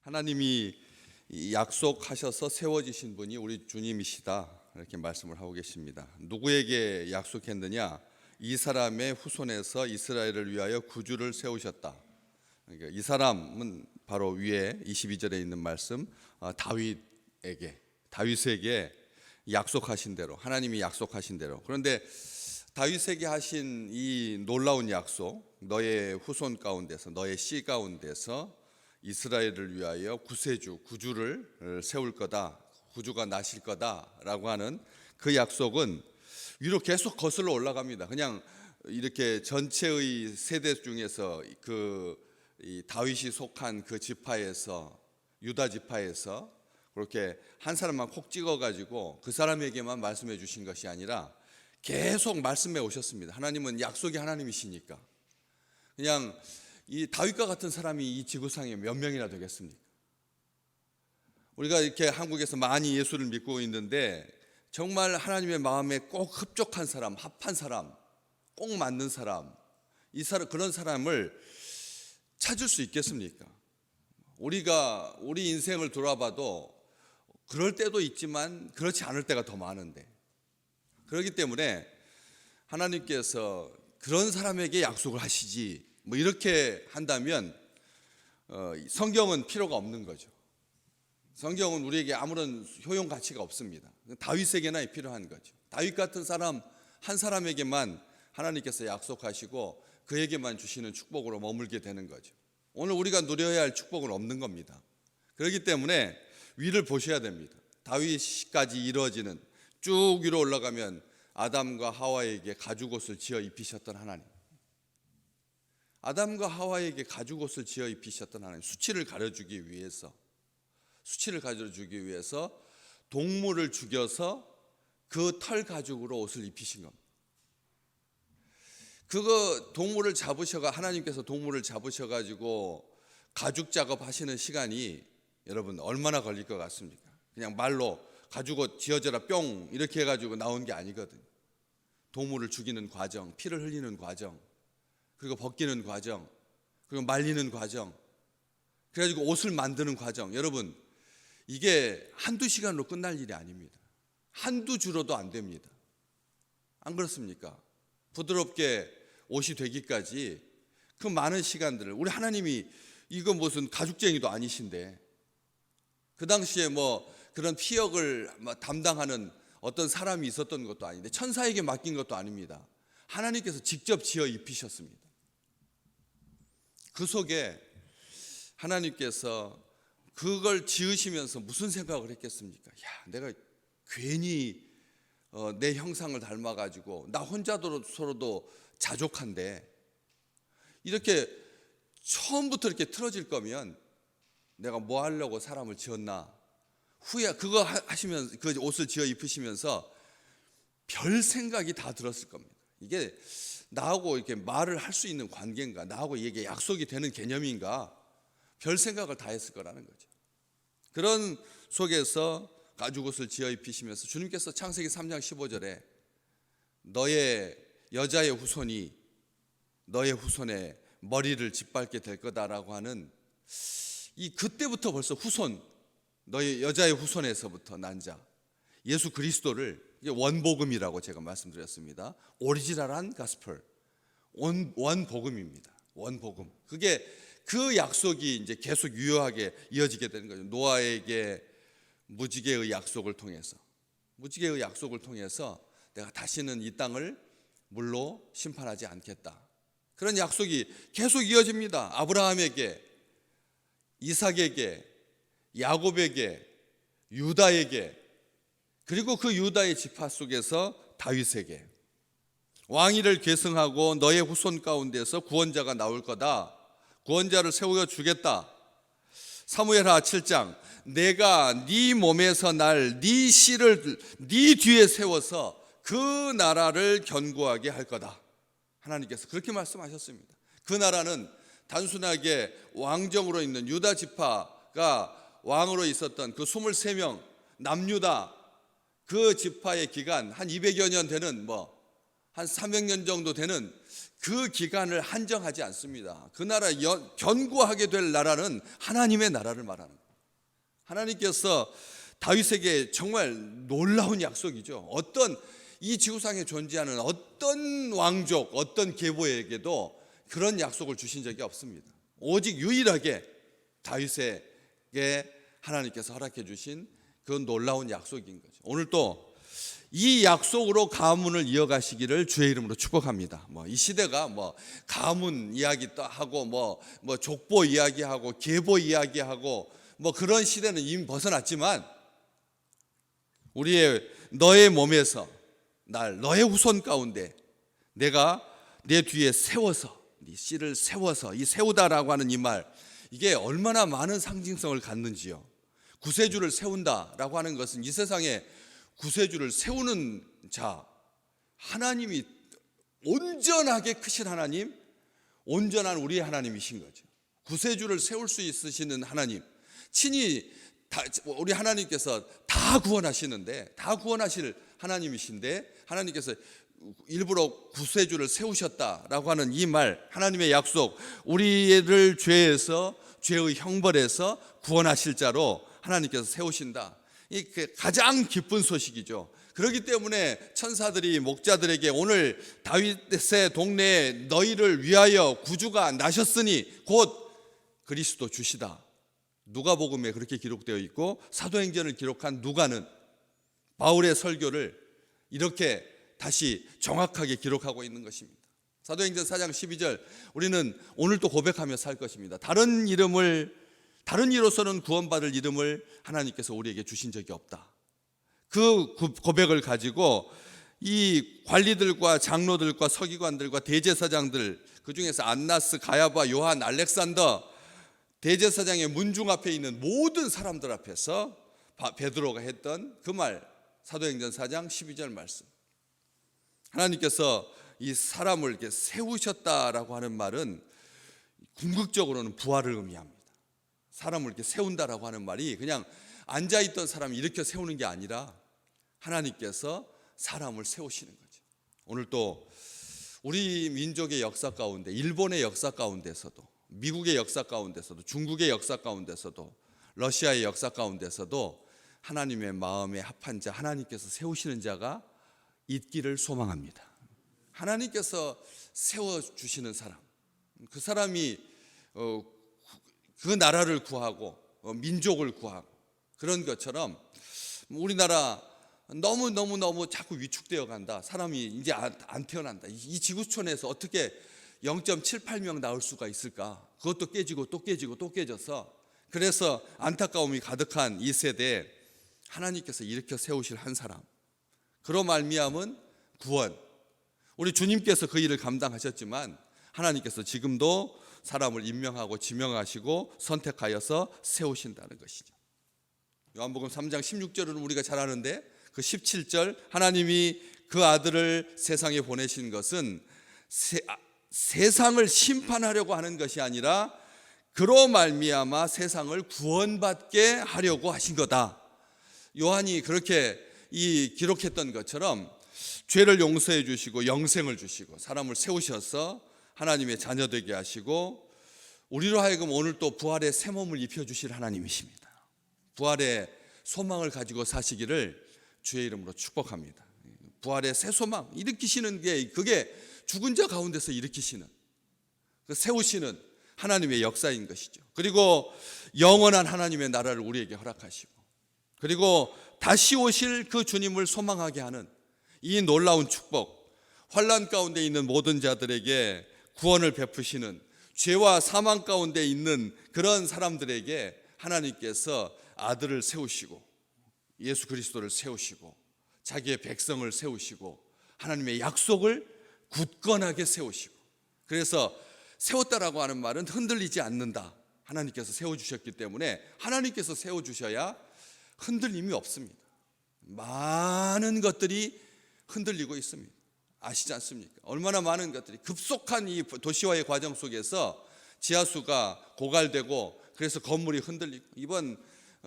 하나님이 약속하셔서 세워지신 분이 우리 주님이시다, 이렇게 말씀을 하고 계십니다. 누구에게 약속했느냐? 이 사람의 후손에서 이스라엘을 위하여 구주를 세우셨다. 그러니까 이 사람은 바로 위에 22절에 있는 말씀, 다윗에게 약속하신 대로, 하나님이 약속하신 대로. 그런데 다윗에게 하신 이 놀라운 약속, 너의 후손 가운데서, 너의 씨 가운데서 이스라엘을 위하여 구주를 세울 거다, 구주가 나실 거다라고 하는 그 약속은 위로 계속 거슬러 올라갑니다. 그냥 이렇게 전체의 세대 중에서 이 다윗이 속한 그 지파에서, 유다 지파에서 그렇게 한 사람만 콕 찍어가지고 그 사람에게만 말씀해 주신 것이 아니라 계속 말씀해 오셨습니다. 하나님은 약속의 하나님이시니까. 그냥 이 다윗과 같은 사람이 이 지구상에 몇 명이나 되겠습니까? 우리가 이렇게 한국에서 많이 예수를 믿고 있는데 정말 하나님의 마음에 꼭 흡족한 사람, 합한 사람, 꼭 맞는 사람, 그런 사람을 찾을 수 있겠습니까? 우리가 우리 인생을 돌아봐도 그럴 때도 있지만 그렇지 않을 때가 더 많은데, 그렇기 때문에 하나님께서 그런 사람에게 약속을 하시지, 이렇게 한다면 성경은 필요가 없는 거죠. 성경은 우리에게 아무런 효용 가치가 없습니다. 다윗에게나 필요한 거죠. 다윗 같은 사람 한 사람에게만 하나님께서 약속하시고 그에게만 주시는 축복으로 머물게 되는 거죠. 오늘 우리가 누려야 할 축복은 없는 겁니다. 그렇기 때문에 위를 보셔야 됩니다. 다윗까지 이루어지는, 쭉 위로 올라가면 아담과 하와에게 가죽옷을 지어 입히셨던 하나님, 아담과 하와에게 가죽옷을 지어 입히셨던 하나님, 수치를 가려주기 위해서 동물을 죽여서 그 털 가죽으로 옷을 입히신 겁니다. 하나님께서 동물을 잡으셔가지고 가죽 작업하시는 시간이 여러분 얼마나 걸릴 것 같습니까? 그냥 말로 가죽옷 지어져라 뿅 이렇게 해가지고 나온 게 아니거든요. 동물을 죽이는 과정, 피를 흘리는 과정, 그리고 벗기는 과정, 그리고 말리는 과정, 그래가지고 옷을 만드는 과정. 여러분, 이게 한두 시간으로 끝날 일이 아닙니다. 한두 주로도 안 됩니다. 안 그렇습니까? 부드럽게 옷이 되기까지 그 많은 시간들을, 우리 하나님이 이거 무슨 가죽쟁이도 아니신데 그 당시에 그런 피역을 담당하는 어떤 사람이 있었던 것도 아닌데 천사에게 맡긴 것도 아닙니다. 하나님께서 직접 지어 입히셨습니다. 그 속에 하나님께서 그걸 지으시면서 무슨 생각을 했겠습니까? 내가 괜히 내 형상을 닮아가지고 나 혼자서로도 자족한데 이렇게 처음부터 이렇게 틀어질 거면 내가 뭐 하려고 사람을 지었나? 후에 그거 하시면서, 그 옷을 지어 입으시면서 별 생각이 다 들었을 겁니다. 이게 나하고 이렇게 말을 할 수 있는 관계인가? 나하고 이게 약속이 되는 개념인가? 별 생각을 다 했을 거라는 거죠. 그런 속에서 가죽옷을 지어 입히시면서 주님께서 창세기 3장 15절에 너의 여자의 후손이 너의 후손의 머리를 짓밟게 될 거다라고 하는, 그때부터 벌써 너의 여자의 후손에서부터 난 자, 예수 그리스도를 원복음이라고 제가 말씀드렸습니다. 오리지널한 가스펠, 원복음입니다. 원복음. 그게 그 약속이 이제 계속 유효하게 이어지게 되는 거죠. 노아에게 무지개의 약속을 통해서 내가 다시는 이 땅을 물로 심판하지 않겠다. 그런 약속이 계속 이어집니다. 아브라함에게, 이삭에게, 야곱에게, 유다에게, 그리고 그 유다의 지파 속에서 다윗에게 왕위를 계승하고 너의 후손 가운데서 구원자가 나올 거다. 구원자를 세워 주겠다. 사무엘하 7장 내가 네 몸에서 날 네 씨를 네 뒤에 세워서 그 나라를 견고하게 할 거다. 하나님께서 그렇게 말씀하셨습니다. 그 나라는 단순하게 왕정으로 있는 유다 지파가 왕으로 있었던 그 23명 남유다 그 지파의 기간 한 200여 년 되는 한 300년 정도 되는 그 기간을 한정하지 않습니다. 그 나라 견고하게 될 나라는 하나님의 나라를 말하는 거예요. 하나님께서 다윗에게 정말 놀라운 약속이죠. 어떤 이 지구상에 존재하는 어떤 왕족, 어떤 계보에게도 그런 약속을 주신 적이 없습니다. 오직 유일하게 다윗에게 하나님께서 허락해 주신 그 놀라운 약속인 거죠. 오늘 또 이 약속으로 가문을 이어가시기를 주의 이름으로 축복합니다. 이 시대가 가문 이야기 또 하고 족보 이야기하고 계보 이야기하고 그런 시대는 이미 벗어났지만 너의 몸에서 너의 후손 가운데 내가 내 뒤에 세워서 네 씨를 세워서 이 세우다라고 하는 이 말, 이게 얼마나 많은 상징성을 갖는지요. 구세주를 세운다라고 하는 것은 이 세상에 구세주를 세우는 자, 하나님이 온전하게 크신 하나님, 온전한 우리의 하나님이신 거죠. 구세주를 세울 수 있으시는 하나님, 친히 우리 하나님께서 다 구원하시는데, 다 구원하실 하나님이신데 하나님께서 일부러 구세주를 세우셨다라고 하는 이 말, 하나님의 약속, 우리를 죄의 형벌에서 구원하실 자로 하나님께서 세우신다. 이 가장 기쁜 소식이죠. 그렇기 때문에 천사들이 목자들에게 오늘 다윗의 동네에 너희를 위하여 구주가 나셨으니 곧 그리스도 주시다. 누가복음에 그렇게 기록되어 있고 사도행전을 기록한 누가는 바울의 설교를 이렇게 다시 정확하게 기록하고 있는 것입니다. 사도행전 4장 12절, 우리는 오늘 또 고백하며 살 것입니다. 다른 이로서는 구원받을 이름을 하나님께서 우리에게 주신 적이 없다. 그 고백을 가지고 이 관리들과 장로들과 서기관들과 대제사장들, 그 중에서 안나스, 가야바, 요한, 알렉산더, 대제사장의 문중 앞에 있는 모든 사람들 앞에서 베드로가 했던 그 말, 사도행전 4장 12절 말씀. 하나님께서 이 사람을 이렇게 세우셨다라고 하는 말은 궁극적으로는 부활을 의미합니다. 사람을 이렇게 세운다라고 하는 말이 그냥 앉아있던 사람을 일으켜 세우는 게 아니라 하나님께서 사람을 세우시는 거죠. 오늘 또 우리 민족의 역사 가운데, 일본의 역사 가운데서도, 미국의 역사 가운데서도, 중국의 역사 가운데서도, 러시아의 역사 가운데서도 하나님의 마음에 합한 자, 하나님께서 세우시는 자가 있기를 소망합니다. 하나님께서 세워주시는 사람, 그 사람이 그 나라를 구하고 민족을 구하고 그런 것처럼 우리나라 너무 자꾸 위축되어 간다. 사람이 이제 안 태어난다. 이 지구촌에서 어떻게 0.78명 나올 수가 있을까? 그것도 깨지고 또 깨지고 또 깨져서, 그래서 안타까움이 가득한 이 세대에 하나님께서 일으켜 세우실 한 사람, 그로 말미암은 구원, 우리 주님께서 그 일을 감당하셨지만 하나님께서 지금도 사람을 임명하고 지명하시고 선택하여서 세우신다는 것이죠. 요한복음 3장 16절은 우리가 잘 아는데, 그 17절, 하나님이 그 아들을 세상에 보내신 것은 세상을 심판하려고 하는 것이 아니라 그로 말미암아 세상을 구원받게 하려고 하신 거다. 요한이 그렇게 기록했던 것처럼 죄를 용서해 주시고 영생을 주시고 사람을 세우셔서 하나님의 자녀 되게 하시고, 우리로 하여금 오늘 또 부활의 새 몸을 입혀주실 하나님이십니다. 부활의 소망을 가지고 사시기를 주의 이름으로 축복합니다. 부활의 새 소망 일으키시는 게, 그게 죽은 자 가운데서 일으키시는, 세우시는 하나님의 역사인 것이죠. 그리고 영원한 하나님의 나라를 우리에게 허락하시고, 그리고 다시 오실 그 주님을 소망하게 하는 이 놀라운 축복, 환난 가운데 있는 모든 자들에게 구원을 베푸시는, 죄와 사망 가운데 있는 그런 사람들에게 하나님께서 아들을 세우시고 예수 그리스도를 세우시고 자기의 백성을 세우시고 하나님의 약속을 굳건하게 세우시고, 그래서 세웠다라고 하는 말은 흔들리지 않는다. 하나님께서 세워주셨기 때문에 하나님께서 세워주셔야 흔들림이 없습니다. 많은 것들이 흔들리고 있습니다. 아시지 않습니까? 얼마나 많은 것들이 급속한 이 도시화의 과정 속에서 지하수가 고갈되고, 그래서 건물이 흔들리고, 이번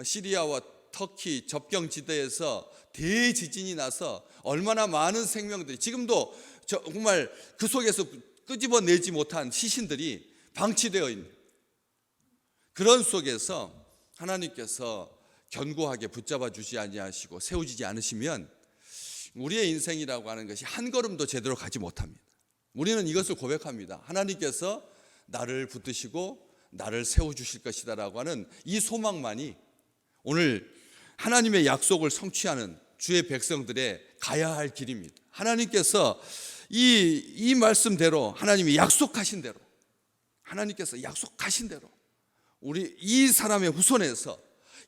시리아와 터키 접경 지대에서 대지진이 나서 얼마나 많은 생명들이, 지금도 정말 그 속에서 끄집어내지 못한 시신들이 방치되어 있는 그런 속에서 하나님께서 견고하게 붙잡아 주지 아니하시고 세우지 않으시면 우리의 인생이라고 하는 것이 한 걸음도 제대로 가지 못합니다. 우리는 이것을 고백합니다. 하나님께서 나를 붙드시고 나를 세워주실 것이다라고 하는 이 소망만이 오늘 하나님의 약속을 성취하는 주의 백성들의 가야 할 길입니다. 하나님께서 이 말씀대로 하나님이 약속하신 대로 하나님께서 약속하신 대로 우리 이 사람의 후손에서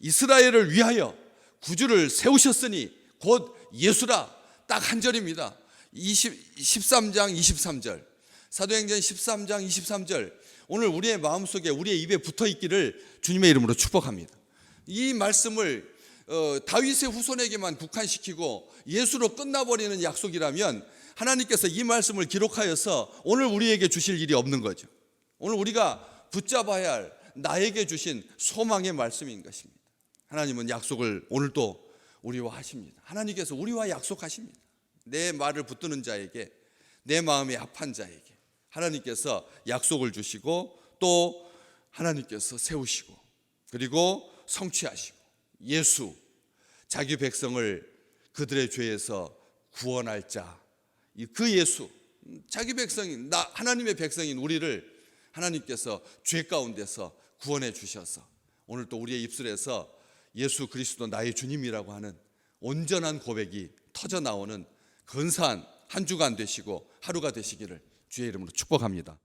이스라엘을 위하여 구주를 세우셨으니 곧 예수라. 딱 한 절입니다. 13장 23절 사도행전 13장 23절 오늘 우리의 마음속에 우리의 입에 붙어 있기를 주님의 이름으로 축복합니다. 이 말씀을 다윗의 후손에게만 국한시키고 예수로 끝나버리는 약속이라면 하나님께서 이 말씀을 기록하여서 오늘 우리에게 주실 일이 없는 거죠. 오늘 우리가 붙잡아야 할 나에게 주신 소망의 말씀인 것입니다. 하나님은 약속을 오늘도 우리와 하십니다. 하나님께서 우리와 약속하십니다. 내 말을 붙드는 자에게 내 마음에 합한 자에게 하나님께서 약속을 주시고 또 하나님께서 세우시고 그리고 성취하시고 예수 자기 백성을 그들의 죄에서 구원할 자 그 예수 자기 백성인 나 하나님의 백성인 우리를 하나님께서 죄 가운데서 구원해 주셔서 오늘 또 우리의 입술에서 예수 그리스도 나의 주님이라고 하는 온전한 고백이 터져 나오는 근사한 한 주간 되시고 하루가 되시기를 주의 이름으로 축복합니다.